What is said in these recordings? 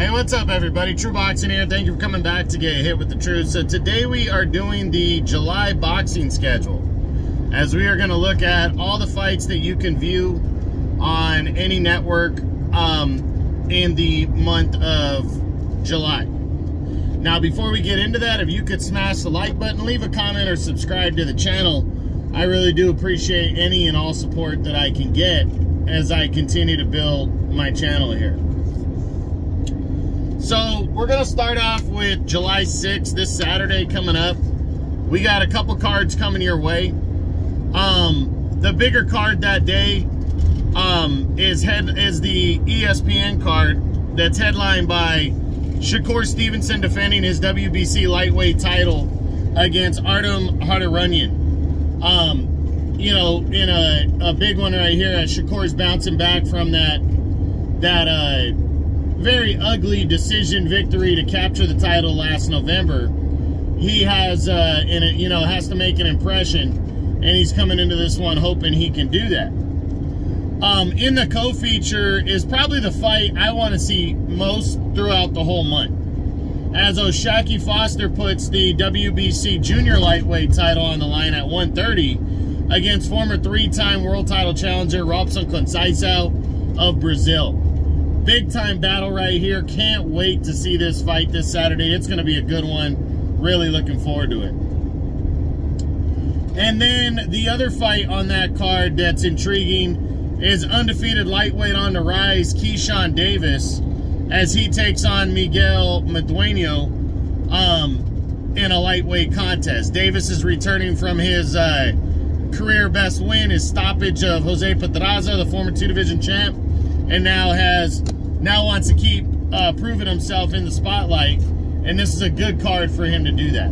Hey, what's up everybody? True Boxing here. Thank you for coming back to get hit with the truth. So today we are doing the July boxing schedule, as we are going to look at all the fights that you can view on any network in the month of July. Now, before we get into that, if you could smash the like button, leave a comment, or subscribe to the channel, I really do appreciate any and all support that I can get as I continue to build my channel here. So we're going to start off with July 6th, this Saturday coming up. We got a couple cards coming your way. The bigger card that day is the ESPN card that's headlined by Shakur Stevenson defending his WBC lightweight title against Artem Harutyunyan. You know, in a big one right here, as Shakur's bouncing back from that very ugly decision victory to capture the title last November. He has, has to make an impression, and he's coming into this one hoping he can do that. In the co-feature is probably the fight I want to see most throughout the whole month, as O'Shaquie Foster puts the WBC junior lightweight title on the line at 130 against former three-time world title challenger Robson Conceição of Brazil. Big time battle right here. Can't wait to see this fight this Saturday. It's going to be a good one. Really looking forward to it. And then the other fight on that card that's intriguing is undefeated lightweight on the rise, Keyshawn Davis, as he takes on Miguel Madueño in a lightweight contest. Davis is returning from his career best win, his stoppage of Jose Pedraza, the former two-division champ, and now wants to keep proving himself in the spotlight, and this is a good card for him to do that.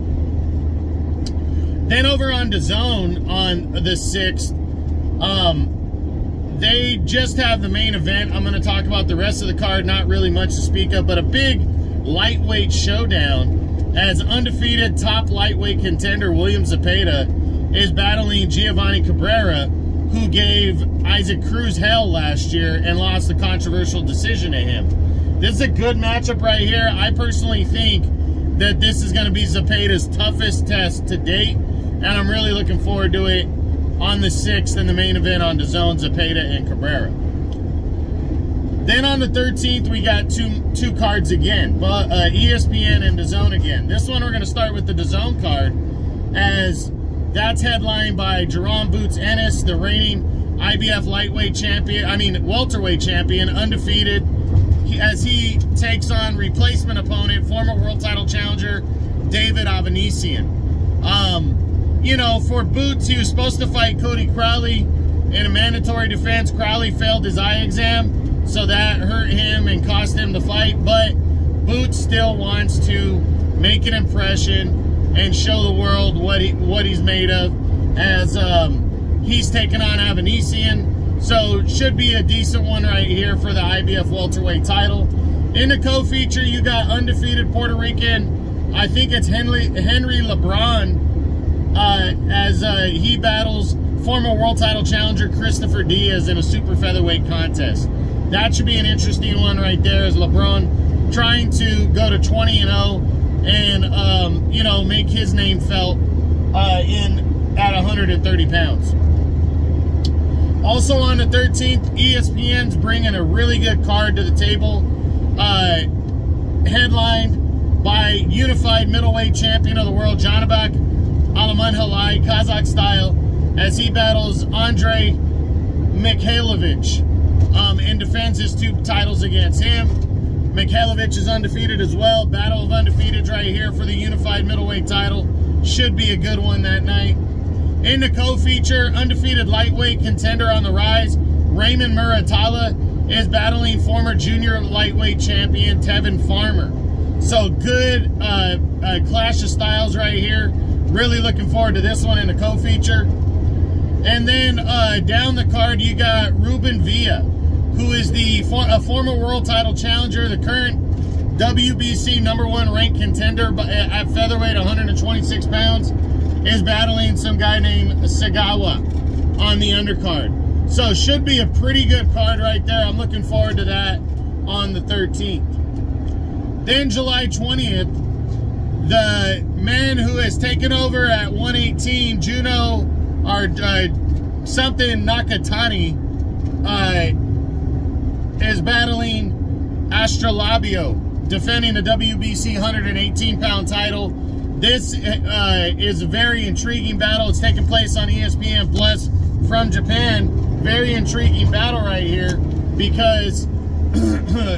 Then over on DAZN on the 6th, they just have the main event. I'm going to talk about the rest of the card, not really much to speak of, but a big lightweight showdown as undefeated top lightweight contender William Zepeda is battling Giovanni Cabrera, who gave Isaac Cruz hell last year and lost a controversial decision to him. This is a good matchup right here. I personally think that this is going to be Zepeda's toughest test to date, and I'm really looking forward to it on the 6th in the main event on DAZN, Zepeda and Cabrera. Then on the 13th, we got two cards again, but ESPN and DAZN again. This one we're going to start with the DAZN card, as that's headlined by Jerome Boots Ennis, the reigning IBF welterweight champion, undefeated, as he takes on replacement opponent, former world title challenger David Avanesyan. You know, for Boots, he was supposed to fight Cody Crowley in a mandatory defense. Crowley failed his eye exam, so that hurt him and cost him the fight, but Boots still wants to make an impression and show the world what he's made of, as he's taking on Avanesyan. So should be a decent one right here for the IBF welterweight title. In the co-feature, you got undefeated Puerto Rican, I think it's Henry LeBron, as he battles former world title challenger Christopher Diaz in a super featherweight contest. That should be an interesting one right there, as LeBron trying to go to 20-0 and you know, make his name felt at 130 pounds. Also on the 13th, ESPN's bringing a really good card to the table, headlined by unified middleweight champion of the world Janibek Alamanhalai, Kazakh style, as he battles Andrei Mikhailovich and defends his two titles against him. Mikhailovich is undefeated as well. Battle of undefeateds right here for the unified middleweight title. Should be a good one that night. In the co-feature, undefeated lightweight contender on the rise, Raymond Muratalla, is battling former junior lightweight champion Tevin Farmer. So good clash of styles right here. Really looking forward to this one in the co-feature. And then down the card, you got Ruben Villa, who is a former world title challenger, the current WBC #1 ranked contender at featherweight, 126 pounds, is battling some guy named Sagawa on the undercard. So should be a pretty good card right there. I'm looking forward to that on the 13th. Then July 20th, the man who has taken over at 118, Juno, or something Nakatani, is battling Astrolabio, defending the WBC 118-pound title. This is a very intriguing battle. It's taking place on ESPN Plus from Japan. Very intriguing battle right here because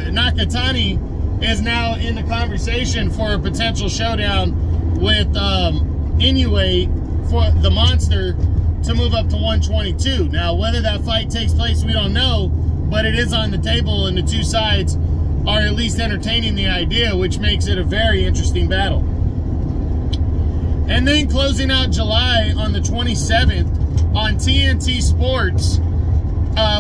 Nakatani is now in the conversation for a potential showdown with Inoue for the Monster to move up to 122. Now, whether that fight takes place, we don't know, but it is on the table, and the two sides are at least entertaining the idea, which makes it a very interesting battle. And then closing out July on the 27th on TNT Sports,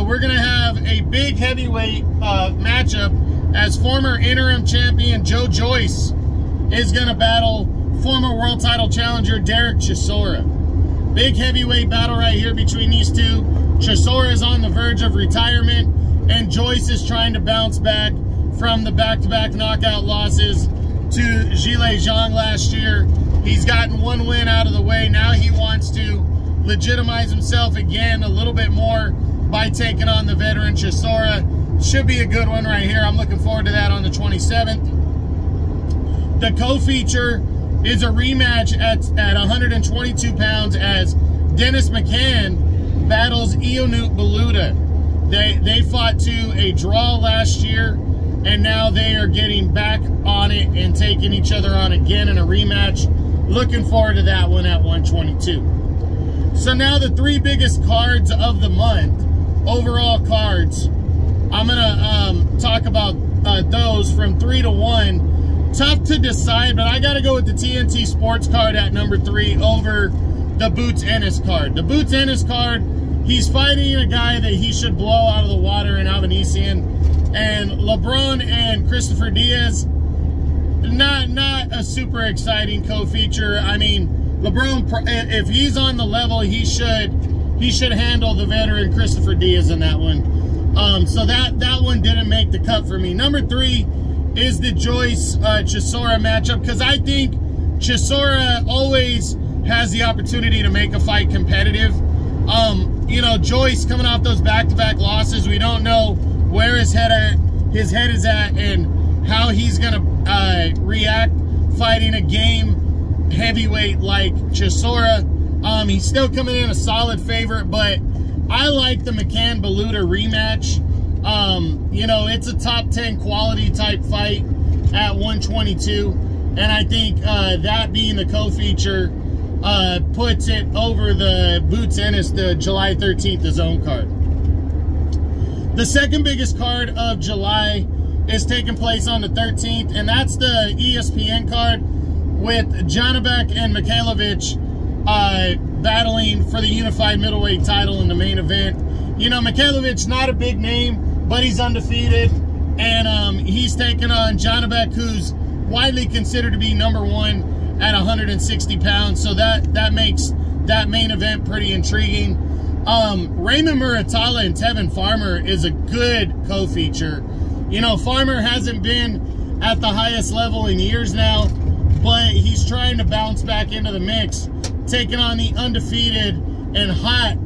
we're going to have a big heavyweight matchup as former interim champion Joe Joyce is going to battle former world title challenger Derek Chisora. Big heavyweight battle right here between these two. Chisora is on the verge of retirement, and Joyce is trying to bounce back from the back-to-back knockout losses to Zhilei Zhang last year. He's gotten one win out of the way. Now he wants to legitimize himself again a little bit more by taking on the veteran Chisora. Should be a good one right here. I'm looking forward to that on the 27th. The co-feature is a rematch at 122 pounds as Dennis McCann battles Ionut Baluta. They fought to a draw last year, and now they are getting back on it and taking each other on again in a rematch. Looking forward to that one at 122. So now the three biggest cards of the month, overall cards, I'm gonna talk about those from 3 to 1. Tough to decide, but I gotta go with the TNT Sports card at number 3 over the Boots Ennis card. The Boots Ennis card, he's fighting a guy that he should blow out of the water in Avanesian, and LeBron and Christopher Diaz, not a super exciting co-feature. I mean, LeBron, if he's on the level, he should handle the veteran Christopher Diaz in that one. So that one didn't make the cut for me. Number 3 is the Joyce Chisora matchup, because I think Chisora always has the opportunity to make a fight competitive. You know, Joyce coming off those back-to-back losses, we don't know where his head is at and how he's gonna react fighting a game heavyweight like Chisora. He's still coming in a solid favorite, but I like the McCann Baluta rematch. You know, it's a top 10 quality type fight at 122, and I think that being the co-feature puts it over the Boots Ennis, the July 13th, the zone card. The second biggest card of July is taking place on the 13th, and that's the ESPN card with Janibek and Mikhailovich battling for the unified middleweight title in the main event. You know, Mikhailovich, not a big name, but he's undefeated, and he's taking on Janibek, who's widely considered to be #1 at 160 pounds, so that makes that main event pretty intriguing. Raymond Muratalla and Tevin Farmer is a good co-feature. You know, Farmer hasn't been at the highest level in years now, but he's trying to bounce back into the mix, taking on the undefeated and hot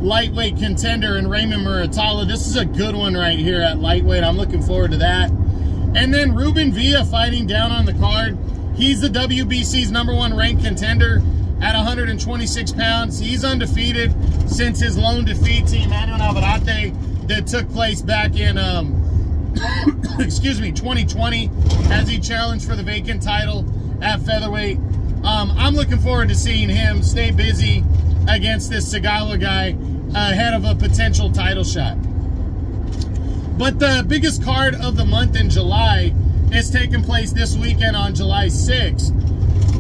lightweight contender in Raymond Muratalla. This is a good one right here at lightweight. I'm looking forward to that. And then Ruben Villa fighting down on the card. He's the WBC's #1 ranked contender at 126 pounds. He's undefeated since his lone defeat to Emmanuel Navarrete that took place back in, excuse me, 2020, as he challenged for the vacant title at featherweight. I'm looking forward to seeing him stay busy against this Sagawa guy ahead of a potential title shot. But the biggest card of the month in July is taking place this weekend on July 6th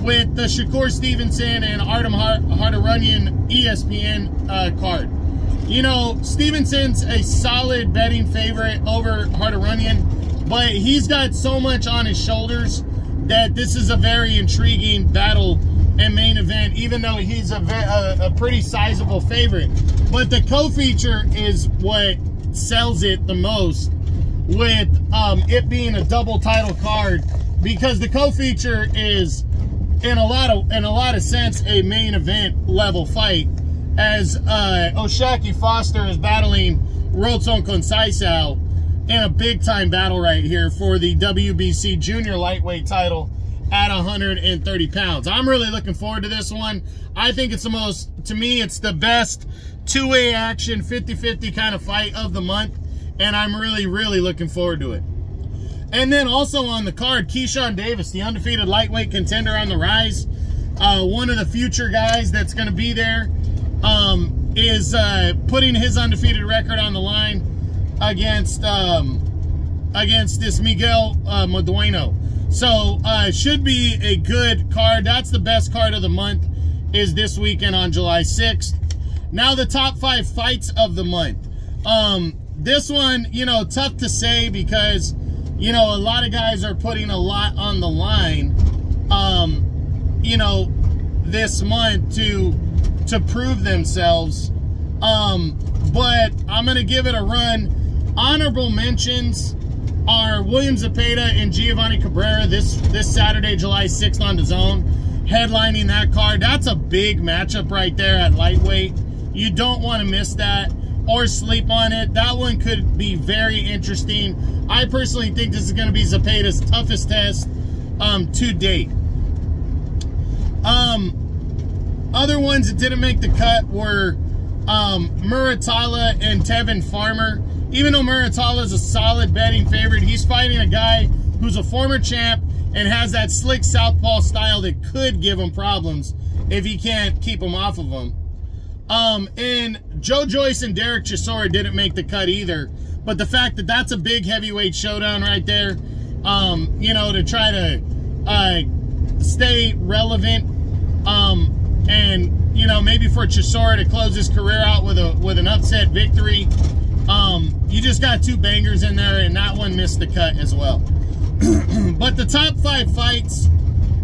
with the Shakur Stevenson and Artem Harutyunyan ESPN card. You know, Stevenson's a solid betting favorite over Harutyunyan, but he's got so much on his shoulders that this is a very intriguing battle and main event, even though he's a pretty sizable favorite. But the co-feature is what sells it the most, with it being a double title card because the co-feature is in a lot of sense a main event level fight, as O'Shaquie Foster is battling Robson Conceição in a big time battle right here for the WBC junior lightweight title at 130 pounds. I'm really looking forward to this one. I think it's to me, it's the best two-way action, 50-50 kind of fight of the month, and I'm really, really looking forward to it. And then also on the card, Keyshawn Davis, the undefeated lightweight contender on the rise, one of the future guys that's going to be there, is putting his undefeated record on the line against this Miguel Modueno. So should be a good card. That's the best card of the month, is this weekend on July 6th. Now the top 5 fights of the month. This one, you know, tough to say because, you know, a lot of guys are putting a lot on the line, you know, this month to prove themselves. But I'm going to give it a run. Honorable mentions are William Zepeda and Giovanni Cabrera this Saturday, July 6th on DAZN, headlining that card. That's a big matchup right there at lightweight. You don't want to miss that or sleep on it. That one could be very interesting. I personally think this is going to be Zepeda's toughest test to date. Other ones that didn't make the cut were Muratalla and Tevin Farmer. Even though Muratalla is a solid betting favorite, he's fighting a guy who's a former champ and has that slick southpaw style that could give him problems if he can't keep him off of him. And Joe Joyce and Derek Chisora didn't make the cut either. But the fact that that's a big heavyweight showdown right there, you know, to try to stay relevant, and, you know, maybe for Chisora to close his career out with an upset victory. You just got 2 bangers in there, and that one missed the cut as well. But the top 5 fights,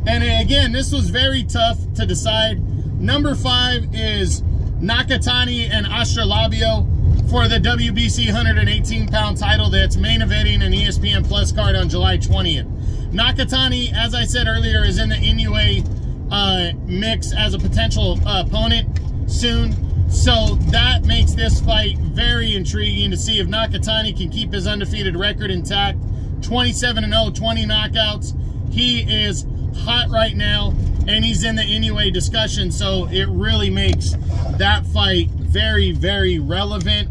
and again, this was very tough to decide. Number 5 is Nakatani and Astrolabio for the WBC 118-pound title that's main eventing an ESPN Plus card on July 20th. Nakatani, as I said earlier, is in the Inoue mix as a potential opponent soon. So that makes this fight very intriguing to see if Nakatani can keep his undefeated record intact. 27-0, 20 knockouts. He is hot right now, and he's in the Inoue discussion, so it really makes that fight very, very relevant.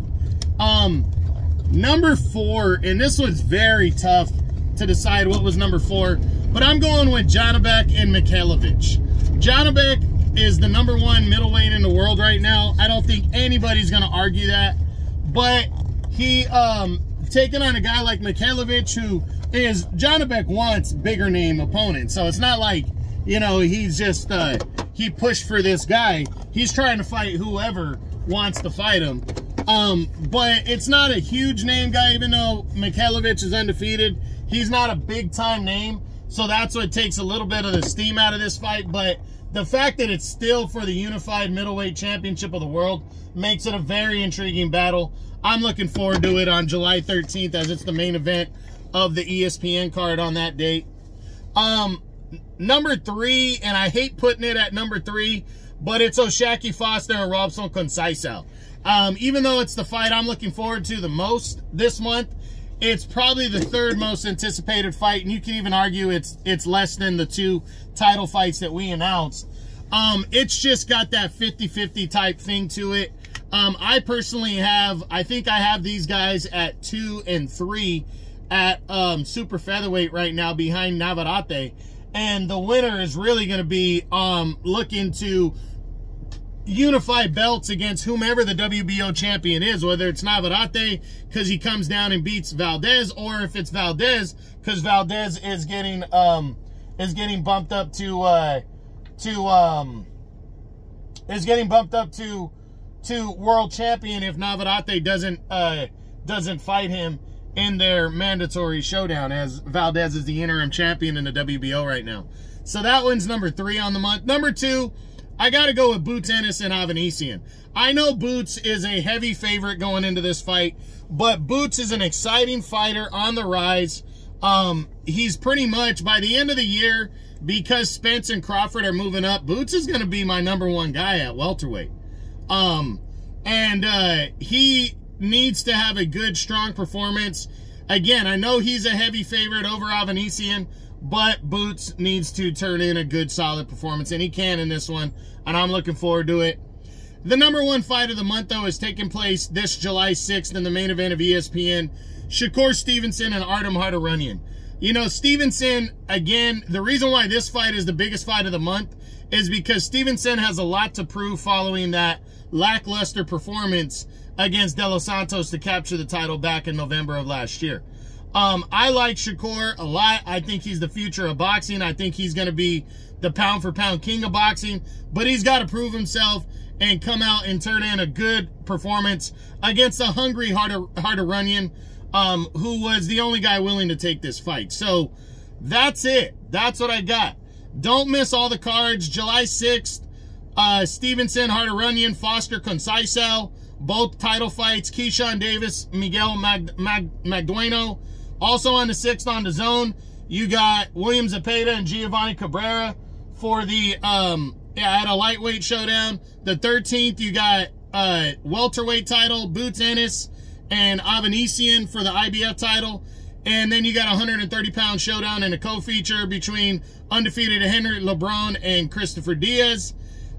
Number 4, and this was very tough to decide what was number 4, but I'm going with Janibek and Mikhailovic. Janibek is the number 1 middleweight in the world right now. I don't think anybody's going to argue that. But he taking on a guy like Mikhailovic, who is, Janibek wants bigger name opponents. So it's not like, you know, he's just, he pushed for this guy. He's trying to fight whoever wants to fight him. But it's not a huge name guy, even though Mikhailovic is undefeated. He's not a big time name. So that's what takes a little bit of the steam out of this fight. But the fact that it's still for the unified middleweight championship of the world makes it a very intriguing battle. I'm looking forward to it on July 13th, as it's the main event of the ESPN card on that date. Number 3, and I hate putting it at number 3, but it's O'Shaquie Foster and Robson Conceição. Even though it's the fight I'm looking forward to the most this month, it's probably the 3rd most anticipated fight, and you can even argue it's less than the 2 title fights that we announced. It's just got that 50-50 type thing to it. I personally I think I have these guys at 2 and 3 at super featherweight right now behind Navarrete, and the winner is really going to be looking to unify belts against whomever the WBO champion is, whether it's Navarrete because he comes down and beats Valdez, or if it's Valdez because Valdez is getting bumped up to world champion if Navarrete doesn't fight him in their mandatory showdown, as Valdez is the interim champion in the WBO right now. So that one's number 3 on the month. Number 2, I got to go with Boots Ennis and Avanesian. I know Boots is a heavy favorite going into this fight, but Boots is an exciting fighter on the rise. He's pretty much, by the end of the year, because Spence and Crawford are moving up, Boots is going to be my #1 guy at welterweight. He needs to have a good, strong performance. Again, I know he's a heavy favorite over Avanesian, but Boots needs to turn in a good, solid performance, and he can in this one, and I'm looking forward to it. The #1 fight of the month, though, is taking place this July 6th in the main event of ESPN. Shakur Stevenson and Artem Harutyunyan. You know, Stevenson, again, the reason why this fight is the biggest fight of the month is because Stevenson has a lot to prove following that lackluster performance against De Los Santos to capture the title back in November of last year. I like Shakur a lot. I think he's the future of boxing. I think he's going to be the pound-for-pound king of boxing, but he's got to prove himself and come out and turn in a good performance against a hungry Harutyunyan, who was the only guy willing to take this fight. So that's it. That's what I got. Don't miss all the cards. July 6th, Stevenson, Harutyunyan, Foster, Conceição, both title fights. Keyshawn Davis, Miguel Magdueno. Also on the 6th on the Zone, you got William Zepeda and Giovanni Cabrera for the at a lightweight showdown. The 13th, you got welterweight title, Boots Ennis and Avanesian for the IBF title. And then you got a 130-pound showdown in a co-feature between undefeated Henry LeBron and Christopher Diaz.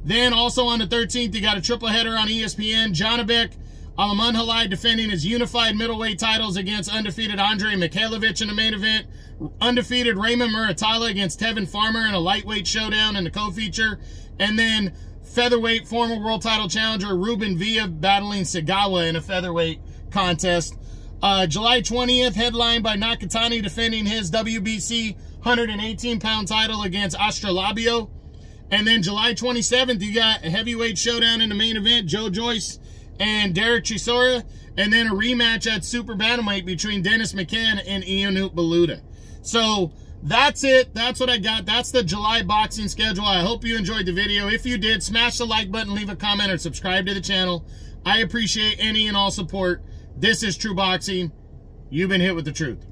Then also on the 13th, you got a triple header on ESPN. Janibek Alamanhalai defending his unified middleweight titles against undefeated Andre Mikhailovich in the main event. Undefeated Raymond Muratalla against Tevin Farmer in a lightweight showdown in the co-feature. And then featherweight former world title challenger Ruben Villa battling Sagawa in a featherweight contest. July 20th, headlined by Nakatani defending his WBC 118-pound title against Astrolabio. And then July 27th, you got a heavyweight showdown in the main event, Joe Joyce and Derek Chisora. And then a rematch at super bantamweight between Dennis McCann and Ionut Baluta. So that's it. That's what I got. That's the July boxing schedule. I hope you enjoyed the video. If you did, smash the like button, leave a comment, or subscribe to the channel. I appreciate any and all support. This is True Boxing. You've been hit with the truth.